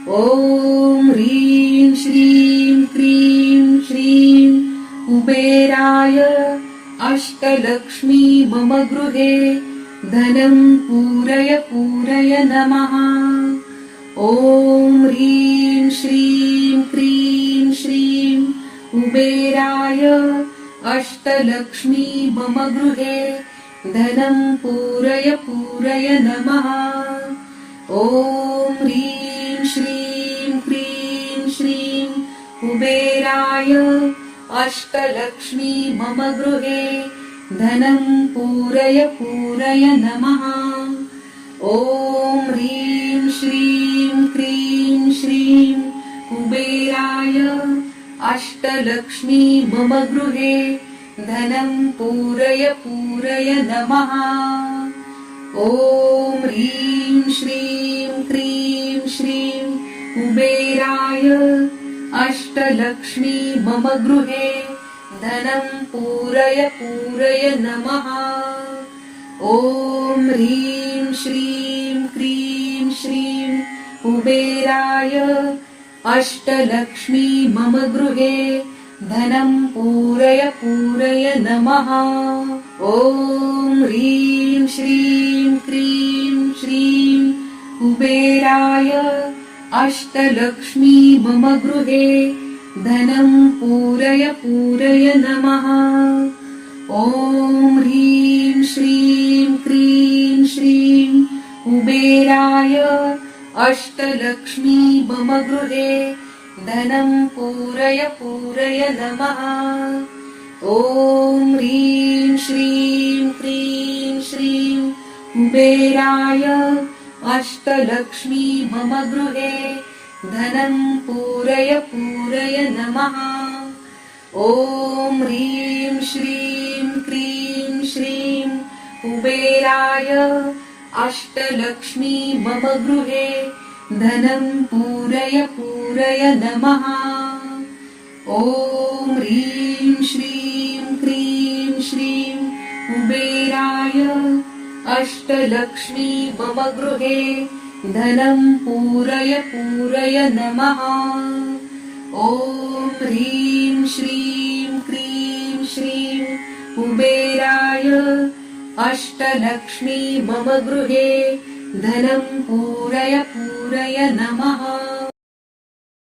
ॐ ह्रीं श्रीं क्रीं श्रीं कुबेराय अष्टलक्ष्मी मम गृहे धनं पूरय पूरय नमः। ॐ ह्रीं श्रीं क्रीं श्रीं कुबेराय अष्टलक्ष्मी मम गृहे धनं पूरय पूरय नमः। ॐ ह्रीं श्रीं क्रीं श्रीं कुबेराय अष्टलक्ष्मी मम गृहे धनं पूरय पूरय नमः। ॐ ह्रीं श्रीं क्रीं श्रीं कुबेराय अष्टलक्ष्मी मम गृहे धनं पूरय पूरय नमः। ॐ ह्रीं श्रीं क्रीं श्रीं कुबेराय अष्टलक्ष्मी मम गृहे धनं पूरय पूरय नमः। ॐ ह्रीं श्रीं क्रीं श्रीं कुबेराय अष्टलक्ष्मी मम गृहे धनं पूरय पूरय नमः। ॐ ह्रीं श्रीं क्रीं श्रीं कुबेराय अष्टलक्ष्मी मम गृहे धनं पूरय पूरय नमः। ॐ ह्रीं श्रीं क्रीं श्रीं कुबेराय अष्टलक्ष्मी मम गृहे धनं पूरय पूरय नमः। ॐ ह्रीं श्रीं क्रीं श्रीं कुबेराय अष्टलक्ष्मी मम गृहे धनं पूरय पूरय नमः। ॐ ह्रीं श्रीं क्रीं श्रीं कुबेराय अष्टलक्ष्मी मम गृहे धनं पूरय पूरय नमः। ॐ ह्रीं श्रीं क्रीं श्रीं कुबेराय अष्टलक्ष्मी मम गृहे धनं पूरय पूरय नमः। ॐ ह्रीं श्रीं क्रीं श्रीं कुबेराय अष्टलक्ष्मी मम गृहे धनं पूरय पूरय नमः।